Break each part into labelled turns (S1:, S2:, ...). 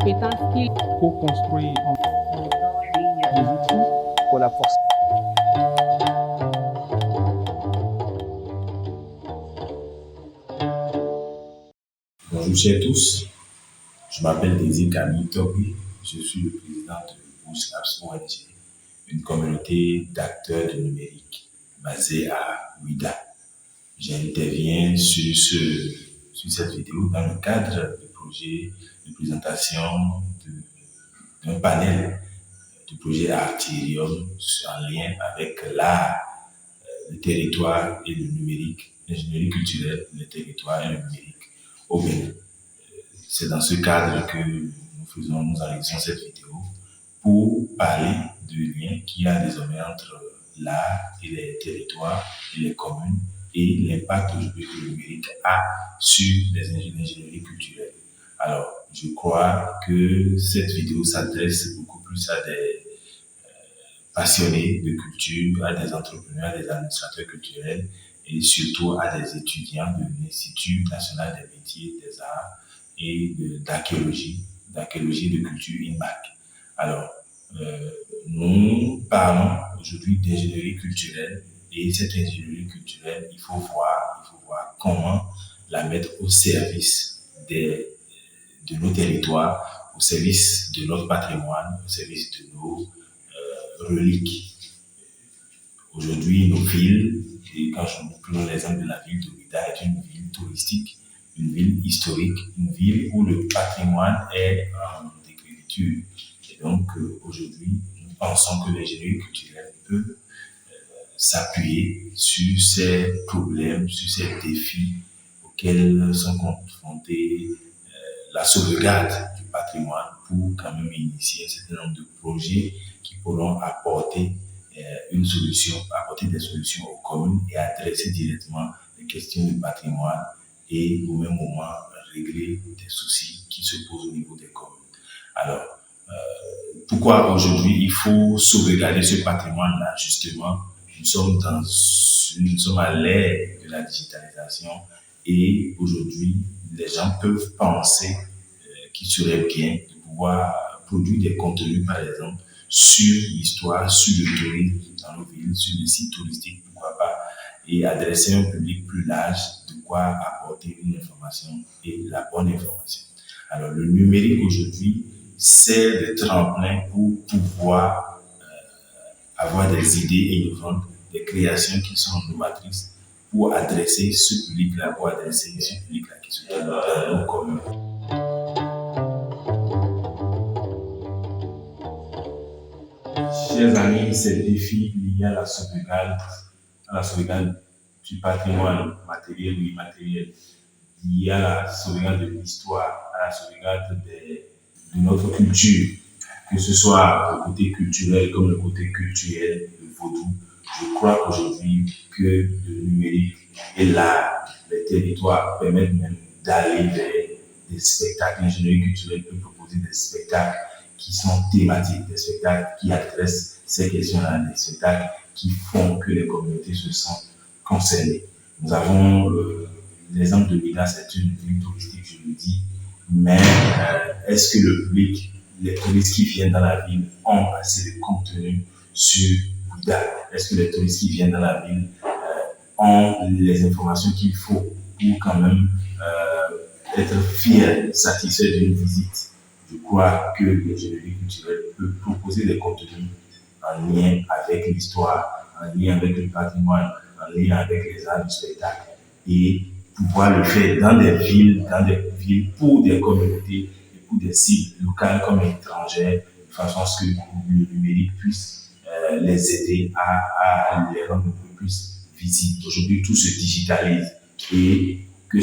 S1: compétences qu'il
S2: co-construire des outils pour la force.
S3: Bonjour chers tous, je m'appelle Désir Camille Tobi, je suis le président de Boost Labs ONG, une communauté d'acteurs du numérique basée à Ouidah. J'interviens sur cette vidéo dans le cadre du projet de présentation d'un panel du projet Arterium en lien avec l'art, le territoire et le numérique, l'ingénierie culturelle, le territoire et le numérique au Bénin. C'est dans ce cadre que nous réalisons cette vidéo pour parler du lien qu'il y a désormais entre l'art et les territoires et les communes et l'impact aujourd'hui que le numérique a sur les ingénieries culturelles. Alors, je crois que cette vidéo s'adresse beaucoup plus à des passionnés de culture, à des entrepreneurs, à des administrateurs culturels et surtout à des étudiants de l'Institut national des métiers, des arts et d'archéologie et de culture INMAC. Alors, nous parlons aujourd'hui d'ingénierie culturelle et cette ingénierie culturelle, il faut voir comment la mettre au service de nos territoires, au service de notre patrimoine, au service de nos reliques. Aujourd'hui, nos villes, et quand je prends l'exemple de la ville de Ouidah, est une ville touristique, une ville historique, une ville où le patrimoine est en décréditure. Et donc, aujourd'hui, nous pensons que l'ingénierie culturelle peut s'appuyer sur ces problèmes, sur ces défis auxquels sont confrontés la sauvegarde du patrimoine pour quand même initier un certain nombre de projets qui pourront apporter des solutions aux communes et adresser directement les questions du patrimoine et au même moment régler des soucis qui se posent au niveau des communes. Alors, pourquoi aujourd'hui il faut sauvegarder ce patrimoine-là? Justement, nous sommes à l'ère de la digitalisation et aujourd'hui, les gens peuvent penser qu'il serait bien de pouvoir produire des contenus, par exemple, sur l'histoire, sur le tourisme dans nos villes, sur les sites touristiques, pourquoi pas, et adresser un public plus large, de quoi apporter une information et la bonne information. Alors, le numérique aujourd'hui, c'est le tremplin pour pouvoir avoir des idées innovantes, des créations qui sont novatrices pour adresser ce public-là, qui se trouve dans nos communes. Chers amis, ces défis liés à la sauvegarde du patrimoine matériel ou immatériel, liés à la sauvegarde de l'histoire, à la sauvegarde de notre culture, que ce soit le côté culturel comme le côté culturel, le vaudou. Je crois aujourd'hui que le numérique et l'art, les territoires permettent même d'aller vers des spectacles. L'ingénierie culturelle peut proposer des spectacles qui sont thématiques, des spectacles qui adressent ces questions-là, des spectacles qui font que les communautés se sentent concernées. Nous avons l'exemple de Ouidah, c'est une ville touristique, je le dis, mais est-ce que le public, les touristes qui viennent dans la ville ont assez de contenu sur Ouidah? Est-ce que les touristes qui viennent dans la ville ont les informations qu'il faut pour quand même être fiers, satisfaits d'une visite? Je crois que l'ingénierie culturelle peut proposer des contenus en lien avec l'histoire, en lien avec le patrimoine, en lien avec les arts du spectacle et pouvoir le faire dans des villes pour des communautés et pour des cibles locales comme étrangères, de façon à ce que le numérique puisse les aider à les rendre un peu plus visibles. Aujourd'hui, tout se digitalise et que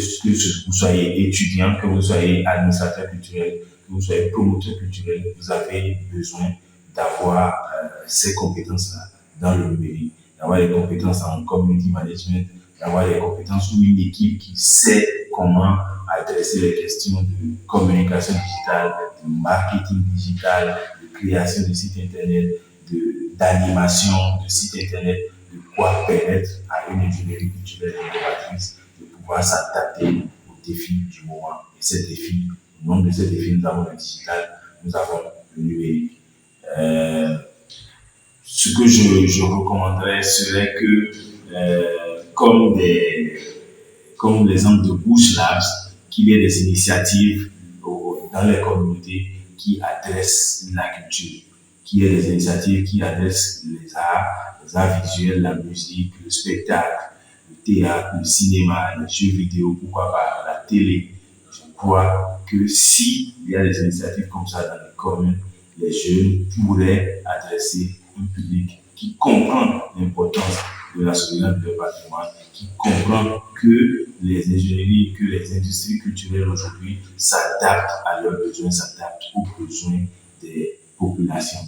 S3: vous soyez étudiant, que vous soyez administrateur culturel, que vous soyez promoteur culturel, vous avez besoin d'avoir ces compétences-là dans le numérique, d'avoir des compétences en community management, d'avoir des compétences ou une équipe qui sait comment adresser les questions de communication digitale, de marketing digital, de création de sites internet, d'animation de sites internet, de quoi permettre à une ingénierie culturelle innovatrice de pouvoir s'adapter aux défis du moment. Et ces défis, Au nom de ces défis, nous avons le digital, nous avons le numérique. Ce que je recommanderais serait que, comme l'exemple de Bush Labs, qu'il y ait des initiatives dans les communautés qui adressent la culture, qu'il y ait des initiatives qui adressent les arts visuels, la musique, le spectacle, le théâtre, le cinéma, les jeux vidéo, pourquoi pas la télé. Je crois que s'il y a des initiatives comme ça dans les communes, les jeunes pourraient adresser un public qui comprend l'importance de la sauvegarde de leur patrimoine, qui comprend que les ingénieries, que les industries culturelles aujourd'hui s'adaptent à leurs besoins, s'adaptent aux besoins des populations.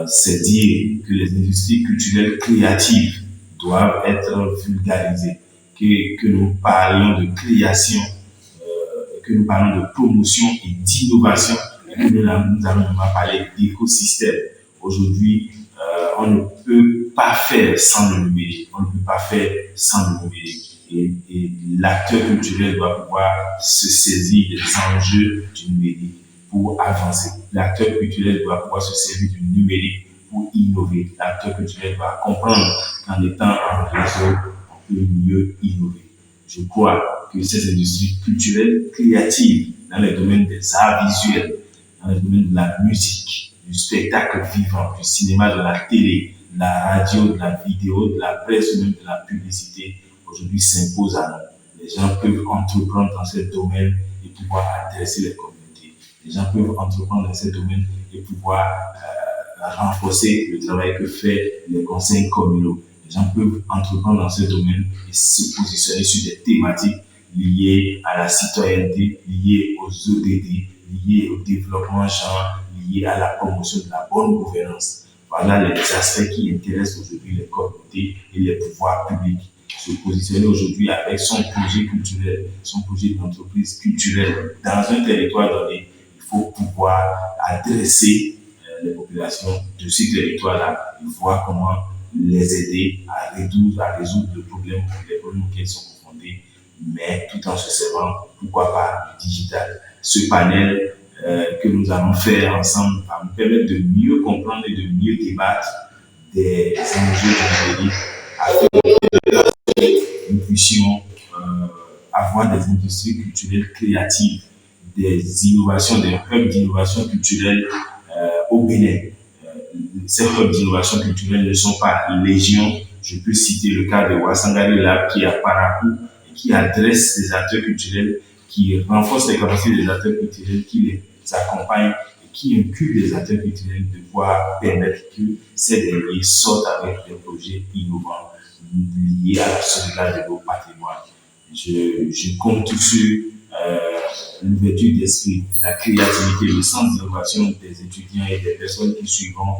S3: C'est dire que les industries culturelles créatives doivent être vulgarisées, que nous parlions de création, que nous parlons de promotion et d'innovation, et que nous allons vraiment parler d'écosystème. Aujourd'hui, on ne peut pas faire sans le numérique. On ne peut pas faire sans le numérique. Et l'acteur culturel doit pouvoir se saisir des enjeux du numérique pour avancer. L'acteur culturel doit pouvoir se servir du numérique pour innover. L'acteur culturel doit comprendre qu'en étant en réseau, on peut mieux innover. Je crois que ces industries culturelles créatives dans les domaines des arts visuels, dans les domaines de la musique, du spectacle vivant, du cinéma, de la télé, de la radio, de la vidéo, de la presse, même de la publicité, aujourd'hui s'imposent à nous. Les gens peuvent entreprendre dans ces domaines et pouvoir adresser les communautés. Les gens peuvent entreprendre dans ces domaines et pouvoir renforcer le travail que fait les conseils communaux. Les gens peuvent entreprendre dans ces domaines et se positionner sur des thématiques liées à la citoyenneté, liées aux ODD, liées au développement genre, liées à la promotion de la bonne gouvernance. Voilà les aspects qui intéressent aujourd'hui les communautés et les pouvoirs publics. Se positionner aujourd'hui avec son projet culturel, son projet d'entreprise culturelle dans un territoire donné, il faut pouvoir adresser les populations de ce territoire-là et voir comment les aider à résoudre les problèmes auxquels ils sont confrontés, mais tout en se servant, pourquoi pas, du digital. Ce panel que nous allons faire ensemble va nous permettre de mieux comprendre et de mieux débattre des enjeux du numérique afin que nous puissions avoir des industries culturelles créatives, des innovations, des hubs d'innovation culturelle au Bénin. Ces hubs d'innovation culturelle ne sont pas légion. Je peux citer le cas de Wasangari Lab qui est à Parakou et qui adresse les acteurs culturels, qui renforce les capacités des acteurs culturels, qui les accompagne et qui incube les acteurs culturels de pouvoir permettre que ces derniers sortent avec des projets innovants liés à la sauvegarde de nos patrimoines. Je compte sur l'ouverture d'esprit, la créativité, le sens d'innovation des étudiants et des personnes qui suivront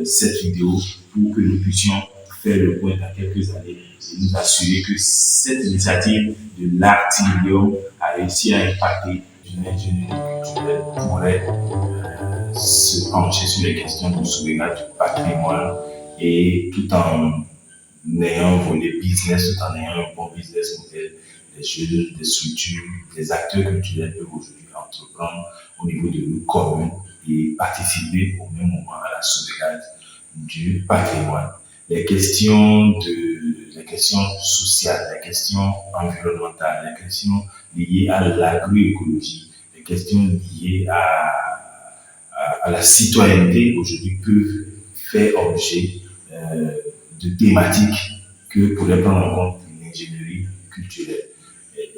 S3: cette vidéo pour que nous puissions faire le point dans quelques années et nous assurer que cette initiative de l'Artilium a réussi à impacter une ingénierie culturelle pourrait se pencher sur les questions de sauvegarde du patrimoine et tout en ayant un volet business, tout en ayant un bon business model, des jeunes, des structures, des acteurs culturels peuvent aujourd'hui entreprendre au niveau de nos communes et participer au même moment à la sauvegarde du patrimoine. Les questions sociales, les questions environnementales, les questions liées à l'agroécologie, les questions liées à la citoyenneté aujourd'hui peuvent faire objet de thématiques que pourrait prendre en compte l'ingénierie culturelle.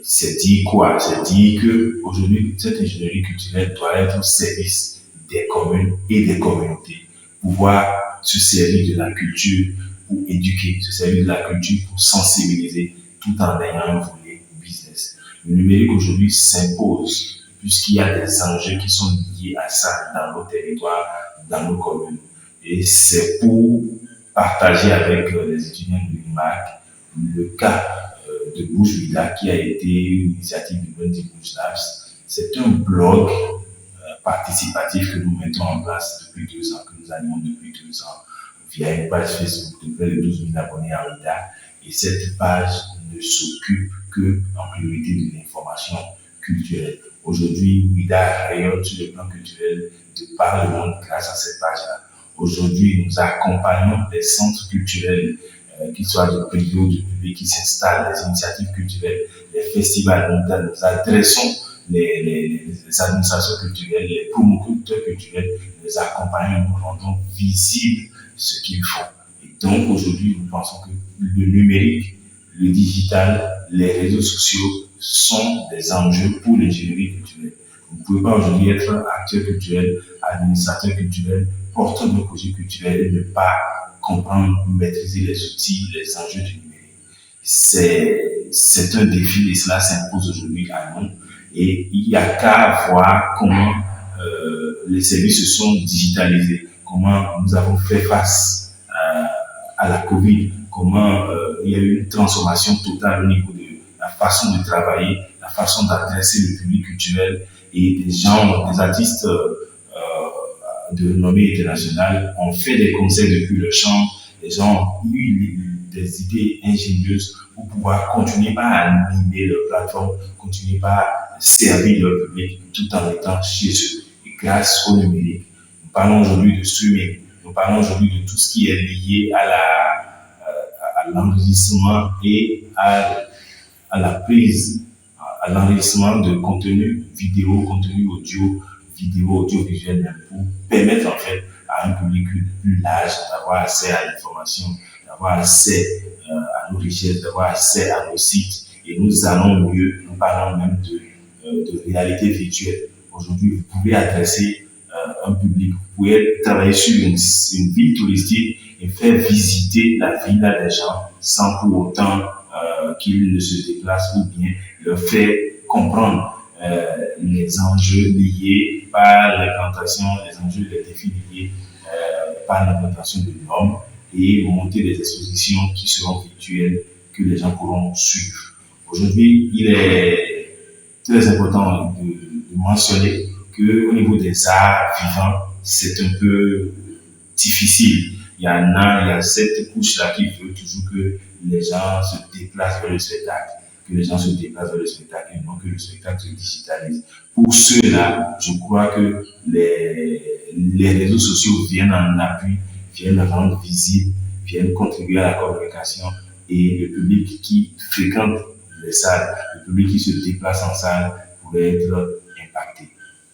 S3: C'est dit quoi? C'est dit qu'aujourd'hui, cette ingénierie culturelle doit être au service des communes et des communautés. Pouvoir se servir de la culture pour éduquer, se servir de la culture pour sensibiliser, tout en ayant un volet business. Le numérique aujourd'hui s'impose, puisqu'il y a des enjeux qui sont liés à ça dans nos territoires, dans nos communes. Et c'est pour partager avec les étudiants de l'UNIMAC le cas de Bouche Vida qui a été une initiative du Bundy Bush Labs. C'est un blog participatif que nous mettons en place depuis 2 ans, que nous animons depuis 2 ans via une page Facebook de près de 12 000 abonnés en RIDA. Et cette page ne s'occupe que en priorité de l'information culturelle. Aujourd'hui, Ouida rayonne sur le plan culturel de par le monde grâce à cette page-là. Aujourd'hui, nous accompagnons des centres culturels, qu'ils soient de privés ou de publics, qui s'installent, des initiatives culturelles, des festivals. Nous adressons les administrations culturelles, les promoteurs culturels, les accompagnons, nous rendons visible ce qu'ils font. Et donc aujourd'hui, nous pensons que le numérique, le digital, les réseaux sociaux sont des enjeux pour l'ingénierie culturelle. Vous ne pouvez pas aujourd'hui être acteur culturel, administrateur culturel, porteur de projets culturels et ne pas comprendre, maîtriser les outils, les enjeux du numérique. C'est un défi et cela s'impose aujourd'hui à nous. Et il n'y a qu'à voir comment les services se sont digitalisés, comment nous avons fait face à la Covid, comment il y a eu une transformation totale au niveau de la façon de travailler, la façon d'adresser le public culturel et des gens, des artistes de renommée internationale ont fait des concerts depuis leur chambre. Les gens ont eu des idées ingénieuses pour pouvoir continuer à animer leur plateforme, continuer à servir leur public tout en étant chez eux. Et grâce au numérique, nous parlons aujourd'hui de streaming, nous parlons aujourd'hui de tout ce qui est lié à l'enregistrement et à la prise, à l'enregistrement de contenu vidéo, contenu audiovisuel, même pour permettre en fait à un public plus large d'avoir accès à l'information, d'avoir accès à nos richesses, d'avoir accès à nos sites. Et nous allons mieux, nous parlons même de réalité virtuelle. Aujourd'hui, vous pouvez adresser un public, vous pouvez travailler sur une ville touristique et faire visiter la ville à des gens sans pour autant qu'ils ne se déplacent ou bien leur faire comprendre les enjeux liés par l'implantation, les enjeux, les défis liés par l'implantation de normes et monter des expositions qui seront virtuelles que les gens pourront suivre. Aujourd'hui, il est très important de mentionner qu'au niveau des arts vivants, c'est un peu difficile. Il y a cette couche-là qui veut toujours que les gens se déplacent vers le spectacle, que les gens se déplacent vers le spectacle et non que le spectacle se digitalise. Pour ceux-là, je crois que les réseaux sociaux viennent en appui, viennent rendre visible, viennent contribuer à la communication et le public qui fréquente les salles, le public qui se déplace en salle pourrait être impacté.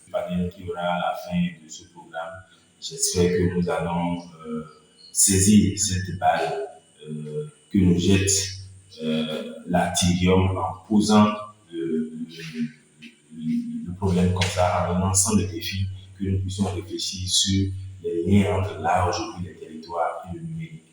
S3: Le panel qui aura à la fin de ce programme, j'espère que nous allons saisir cette balle que nous jette l'Artirium en posant le problème comme ça, en lançant des défis, que nous puissions réfléchir sur les liens entre l'art aujourd'hui, les territoires et le numérique.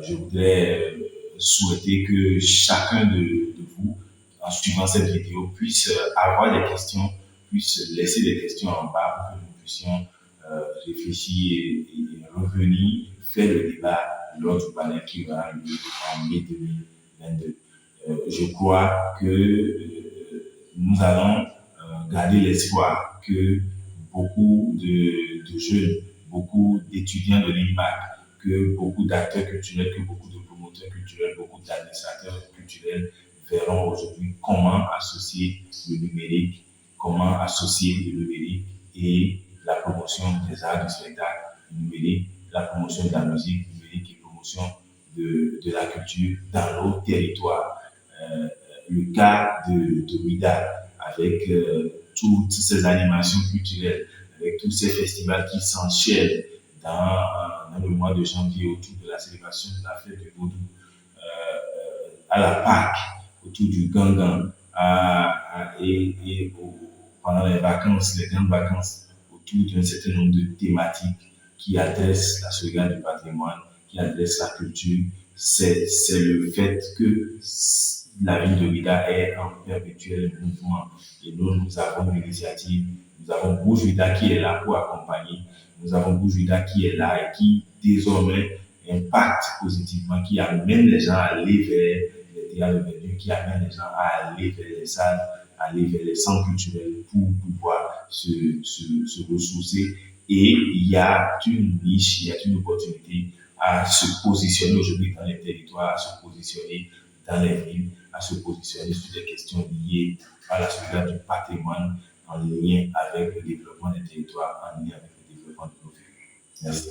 S3: Je voudrais souhaiter que chacun de vous, en suivant cette vidéo, puisse avoir des questions, puisse laisser des questions en bas pour que nous puissions réfléchir et revenir faire le débat lors du panel qui aura lieu en mai 2022. Je crois que nous allons garder l'espoir que beaucoup de jeunes, beaucoup d'étudiants de l'IMAC, que beaucoup d'acteurs culturels, que beaucoup de promoteurs culturels, beaucoup d'administrateurs culturels verront aujourd'hui comment associer le numérique, et la promotion des arts du spectacle numérique, la promotion de la musique numérique et promotion de la culture dans nos territoires. Le cas de Ouida, avec toutes ces animations culturelles, avec tous ces festivals qui s'enchaînent dans le mois de janvier autour de la célébration de la fête du Vaudou, à la Pâques, autour du Gangan, et pendant les vacances, les grandes vacances, autour d'un certain nombre de thématiques qui adressent la sauvegarde du patrimoine, qui adressent la culture. C'est le fait que la ville de Ouida est en perpétuel mouvement. Et nous avons une initiative, nous avons Bouge Ouida qui est là pour accompagner, nous avons Bouge Ouida qui est là et qui désormais impacte positivement, qui amène les gens à aller vers les théâtres de Verdun, qui amène les gens à aller vers les salles, à aller vers les centres culturels pour pouvoir se ressourcer. Et il y a une niche, il y a une opportunité à se positionner aujourd'hui dans les territoires, à se positionner dans les villes, à se positionner sur des questions liées à la sauvegarde du patrimoine en lien avec le développement des territoires, en lien avec le développement de nos villes. Merci.